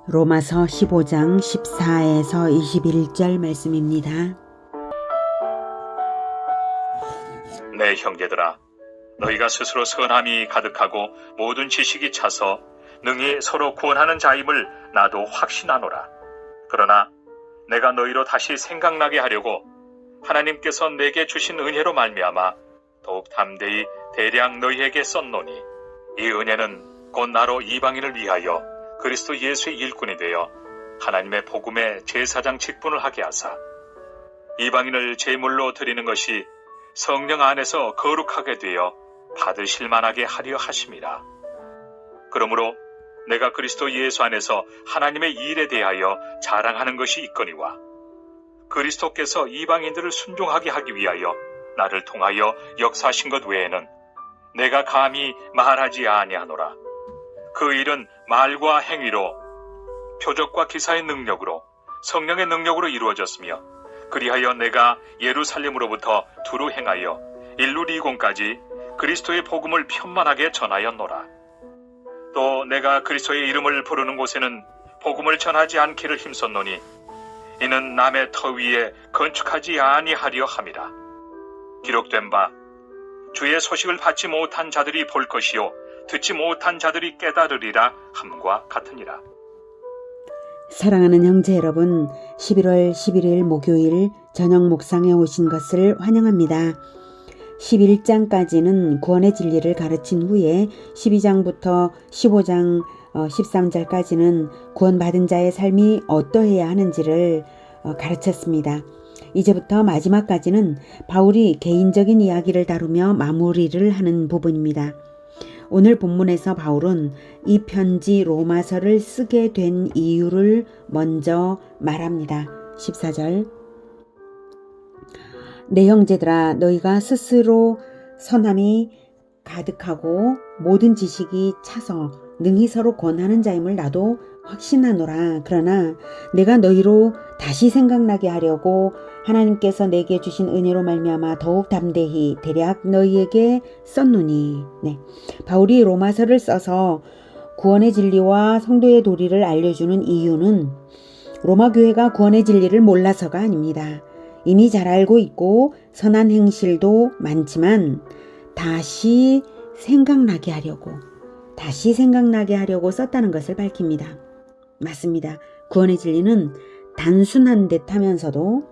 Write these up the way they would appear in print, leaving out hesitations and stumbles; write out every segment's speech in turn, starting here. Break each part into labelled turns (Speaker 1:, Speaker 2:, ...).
Speaker 1: 로마서 15장 14에서 21절 말씀입니다.
Speaker 2: 내 형제들아, 너희가 스스로 선함이 가득하고 모든 지식이 차서 능히 서로 구원하는 자임을 나도 확신하노라. 그러나 내가 너희로 다시 생각나게 하려고 하나님께서 내게 주신 은혜로 말미암아 더욱 담대히 대량 너희에게 썼노니, 이 은혜는 곧 나로 이방인을 위하여 그리스도 예수의 일꾼이 되어 하나님의 복음의 제사장 직분을 하게 하사 이방인을 제물로 드리는 것이 성령 안에서 거룩하게 되어 받으실 만하게 하려 하심이라. 그러므로 내가 그리스도 예수 안에서 하나님의 일에 대하여 자랑하는 것이 있거니와, 그리스도께서 이방인들을 순종하게 하기 위하여 나를 통하여 역사하신 것 외에는 내가 감히 말하지 아니하노라. 그 일은 말과 행위로, 표적과 기사의 능력으로, 성령의 능력으로 이루어졌으며, 그리하여 내가 예루살렘으로부터 두루 행하여 일루리곤까지 그리스도의 복음을 편만하게 전하였노라. 또 내가 그리스도의 이름을 부르는 곳에는 복음을 전하지 않기를 힘썼노니, 이는 남의 터 위에 건축하지 아니하려 함이라. 기록된 바 주의 소식을 받지 못한 자들이 볼 것이요 듣지 못한 자들이 깨달으리라 함과 같으니라.
Speaker 1: 사랑하는 형제 여러분, 11월 11일 목요일 저녁 묵상에 오신 것을 환영합니다. 11장까지는 구원의 진리를 가르친 후에 12장부터 15장 13절까지는 구원받은 자의 삶이 어떠해야 하는지를 가르쳤습니다. 이제부터 마지막까지는 바울이 개인적인 이야기를 다루며 마무리를 하는 부분입니다. 오늘 본문에서 바울은 이 편지 로마서를 쓰게 된 이유를 먼저 말합니다. 14절, 내 형제들아, 너희가 스스로 선함이 가득하고 모든 지식이 차서 능히 서로 권하는 자임을 나도 확신하노라. 그러나 내가 너희로 다시 생각나게 하려고 하나님께서 내게 주신 은혜로 말미암아 더욱 담대히 대략 너희에게 썼노니. 바울이 로마서를 써서 구원의 진리와 성도의 도리를 알려주는 이유는 로마 교회가 구원의 진리를 몰라서가 아닙니다. 이미 잘 알고 있고 선한 행실도 많지만 다시 생각나게 하려고 썼다는 것을 밝힙니다. 맞습니다. 구원의 진리는 단순한 듯 하면서도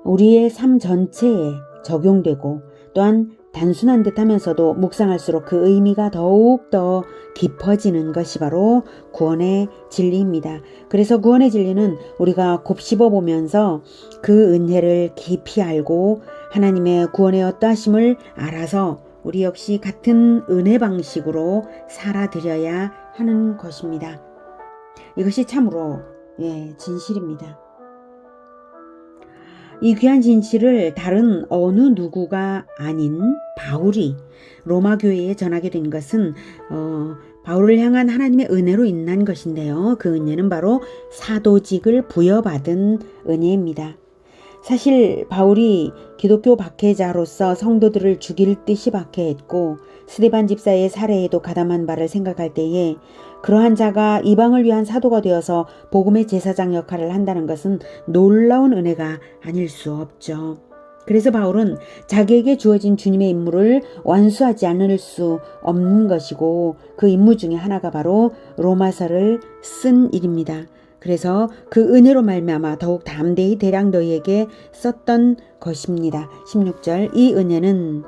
Speaker 1: 우리의 삶 전체에 적용되고, 또한 단순한 듯 하면서도 묵상할수록 그 의미가 더욱 더 깊어지는 것이 바로 구원의 진리입니다. 그래서 구원의 진리는 우리가 곱씹어 보면서 그 은혜를 깊이 알고 하나님의 구원의 어떠하심을 알아서 우리 역시 같은 은혜 방식으로 살아드려야 하는 것입니다. 이것이 참으로 진실입니다. 이 귀한 진실을 다른 어느 누구가 아닌 바울이 로마 교회에 전하게 된 것은 바울을 향한 하나님의 은혜로 인한 것인데요. 그 은혜는 바로 사도직을 부여받은 은혜입니다. 사실 바울이 기독교 박해자로서 성도들을 죽일 듯이 박해했고 스데반 집사의 살해에도 가담한 바를 생각할 때에 그러한 자가 이방을 위한 사도가 되어서 복음의 제사장 역할을 한다는 것은 놀라운 은혜가 아닐 수 없죠. 그래서 바울은 자기에게 주어진 주님의 임무를 완수하지 않을 수 없는 것이고, 그 임무 중에 하나가 바로 로마서를 쓴 일입니다. 그래서 그 은혜로 말미암아 더욱 담대히 대량 너희에게 썼던 것입니다. 16절, 이 은혜는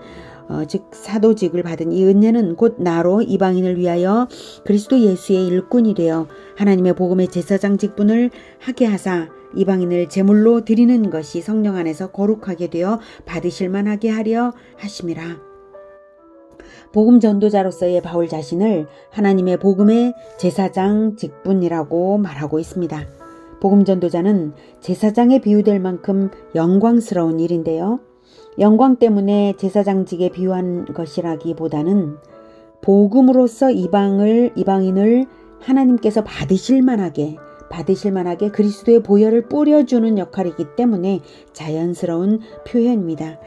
Speaker 1: 즉 사도직을 받은 이 은혜는 곧 나로 이방인을 위하여 그리스도 예수의 일꾼이 되어 하나님의 복음의 제사장 직분을 하게 하사 이방인을 제물로 드리는 것이 성령 안에서 거룩하게 되어 받으실 만하게 하려 하심이라. 복음 전도자로서의 바울 자신을 하나님의 복음의 제사장 직분이라고 말하고 있습니다. 복음 전도자는 제사장에 비유될 만큼 영광스러운 일인데요. 영광 때문에 제사장직에 비유한 것이라기보다는 복음으로서 이방인을 하나님께서 받으실 만하게 그리스도의 보혈을 뿌려주는 역할이기 때문에 자연스러운 표현입니다.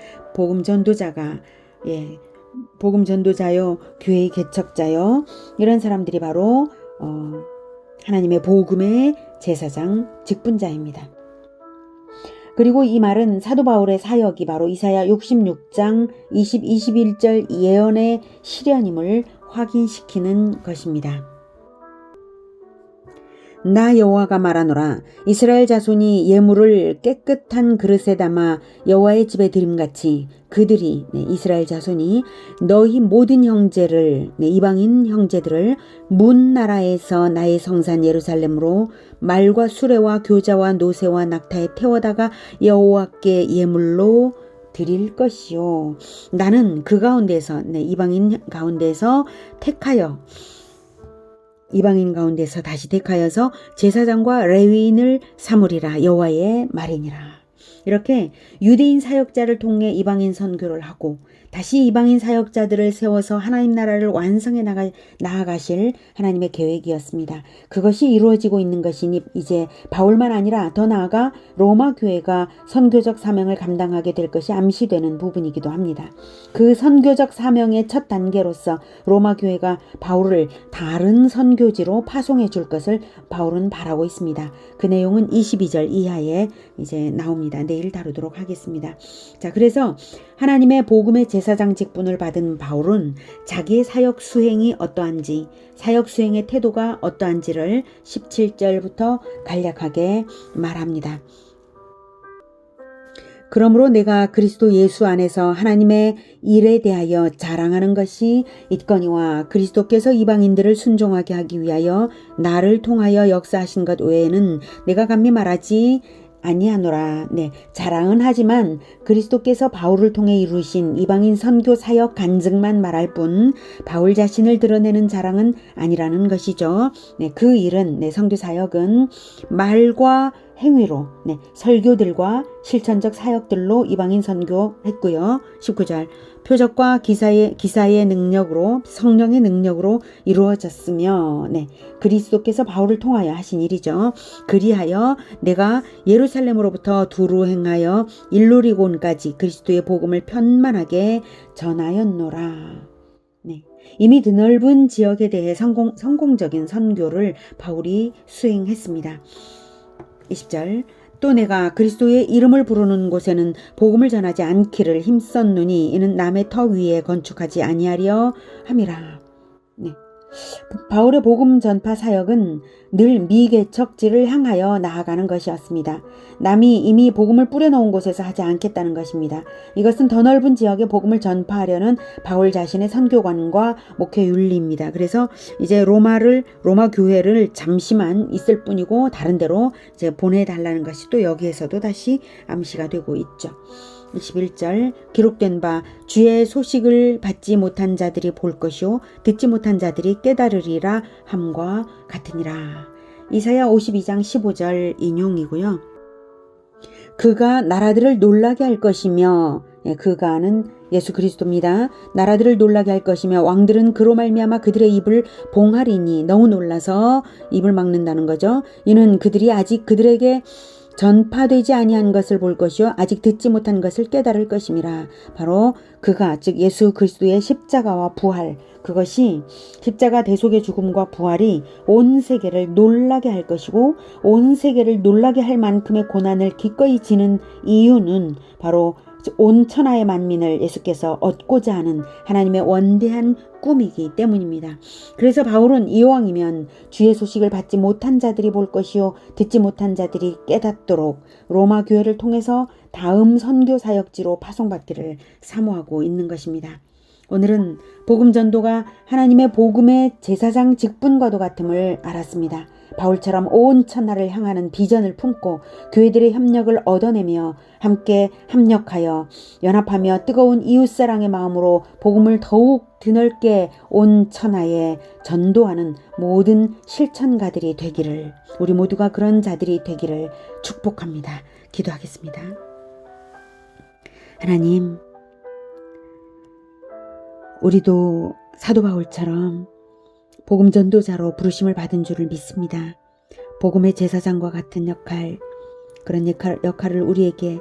Speaker 1: 복음 전도자요, 교회의 개척자요, 이런 사람들이 바로 하나님의 복음의 제사장 직분자입니다. 그리고 이 말은 사도 바울의 사역이 바로 이사야 66장 20, 21절 예언의 실현임을 확인시키는 것입니다. 나 여호와가 말하노라. 이스라엘 자손이 예물을 깨끗한 그릇에 담아 여호와의 집에 드림같이 그들이 이스라엘 자손이 너희 모든 형제를 이방인 형제들을 문 나라에서 나의 성산 예루살렘으로 말과 수레와 교자와 노새와 낙타에 태워다가 여호와께 예물로 드릴 것이요. 나는 그 가운데서 이방인 가운데서 다시 택하여서 제사장과 레위인을 삼으리라. 여호와의 말이니라. 이렇게 유대인 사역자를 통해 이방인 선교를 하고 다시 이방인 사역자들을 세워서 하나님 나라를 완성해 나아가실 하나님의 계획이었습니다. 그것이 이루어지고 있는 것이니 이제 바울만 아니라 더 나아가 로마 교회가 선교적 사명을 감당하게 될 것이 암시되는 부분이기도 합니다. 그 선교적 사명의 첫 단계로서 로마 교회가 바울을 다른 선교지로 파송해 줄 것을 바울은 바라고 있습니다. 그 내용은 22절 이하에 이제 나옵니다. 내일 다루도록 하겠습니다. 자, 그래서 하나님의 복음의 제사장 직분을 받은 바울은 자기의 사역 수행이 어떠한지, 사역 수행의 태도가 어떠한지를 17절부터 간략하게 말합니다. 그러므로 내가 그리스도 예수 안에서 하나님의 일에 대하여 자랑하는 것이 있거니와 그리스도께서 이방인들을 순종하게 하기 위하여 나를 통하여 역사하신 것 외에는 내가 감히 말하지 아니하노라. 자랑은 하지만 그리스도께서 바울을 통해 이루신 이방인 선교 사역 간증만 말할 뿐 바울 자신을 드러내는 자랑은 아니라는 것이죠. 그 일은 선교 사역은 말과 행위로 설교들과 실천적 사역들로 이방인 선교했고요. 19절 표적과 기사의 능력으로 성령의 능력으로 이루어졌으며 그리스도께서 바울을 통하여 하신 일이죠. 그리하여 내가 예루살렘으로부터 두루 행하여 일루리곤까지 그리스도의 복음을 편만하게 전하였노라. 이미 드넓은 지역에 대해 성공적인 선교를 바울이 수행했습니다. 20절 또 내가 그리스도의 이름을 부르는 곳에는 복음을 전하지 않기를 힘썼노니 이는 남의 터 위에 건축하지 아니하려 함이라. 바울의 복음 전파 사역은 늘 미개척지를 향하여 나아가는 것이었습니다. 남이 이미 복음을 뿌려놓은 곳에서 하지 않겠다는 것입니다. 이것은 더 넓은 지역에 복음을 전파하려는 바울 자신의 선교관과 목회 윤리입니다. 그래서 이제 로마 교회를 잠시만 있을 뿐이고 다른 데로 이제 보내달라는 것이 또 여기에서도 다시 암시가 되고 있죠. 21절 기록된 바 주의 소식을 받지 못한 자들이 볼 것이요 듣지 못한 자들이 깨달으리라 함과 같으니라. 이사야 52장 15절 인용이고요. 그가 나라들을 놀라게 할 것이며 그가는 예수 그리스도입니다. 나라들을 놀라게 할 것이며 왕들은 그로 말미암아 그들의 입을 봉하리니 너무 놀라서 입을 막는다는 거죠. 이는 그들이 아직 그들에게 전파되지 아니한 것을 볼 것이요 아직 듣지 못한 것을 깨달을 것임이라. 바로 그가 즉 예수 그리스도의 십자가와 부활, 그것이 십자가 대속의 죽음과 부활이 온 세계를 놀라게 할 것이고 온 세계를 놀라게 할 만큼의 고난을 기꺼이 지는 이유는 바로 온 천하의 만민을 예수께서 얻고자 하는 하나님의 원대한 꿈이기 때문입니다. 그래서 바울은 이왕이면 주의 소식을 받지 못한 자들이 볼 것이요 듣지 못한 자들이 깨닫도록 로마 교회를 통해서 다음 선교 사역지로 파송받기를 사모하고 있는 것입니다. 오늘은 복음 전도가 하나님의 복음의 제사장 직분과도 같음을 알았습니다. 바울처럼 온 천하를 향하는 비전을 품고 교회들의 협력을 얻어내며 함께 합력하여 연합하며 뜨거운 이웃사랑의 마음으로 복음을 더욱 드넓게 온 천하에 전도하는 모든 실천가들이 되기를, 우리 모두가 그런 자들이 되기를 축복합니다. 기도하겠습니다. 하나님, 우리도 사도 바울처럼 복음 전도자로 부르심을 받은 줄을 믿습니다. 복음의 제사장과 같은 역할, 그런 역할을 우리에게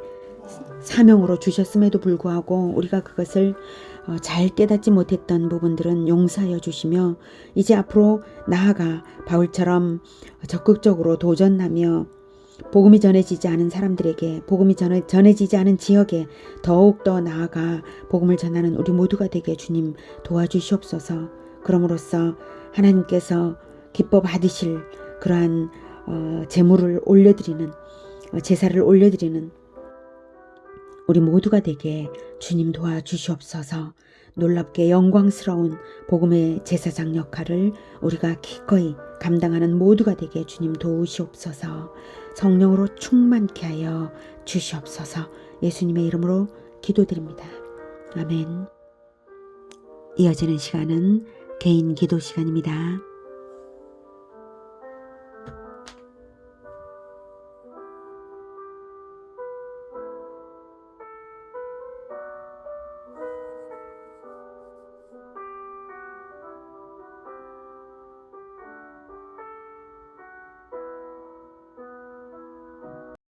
Speaker 1: 사명으로 주셨음에도 불구하고 우리가 그것을 잘 깨닫지 못했던 부분들은 용서하여 주시며 이제 앞으로 나아가 바울처럼 적극적으로 도전하며 복음이 전해지지 않은 사람들에게, 복음이 전해지지 않은 지역에 더욱더 나아가 복음을 전하는 우리 모두가 되게 주님 도와주시옵소서. 그럼으로써 하나님께서 기뻐 받으실 그러한 제물을 올려드리는, 제사를 올려드리는 우리 모두가 되게 주님 도와주시옵소서. 놀랍게 영광스러운 복음의 제사장 역할을 우리가 기꺼이 감당하는 모두가 되게 주님 도우시옵소서. 성령으로 충만케 하여 주시옵소서. 예수님의 이름으로 기도드립니다. 아멘. 이어지는 시간은 개인 기도 시간입니다.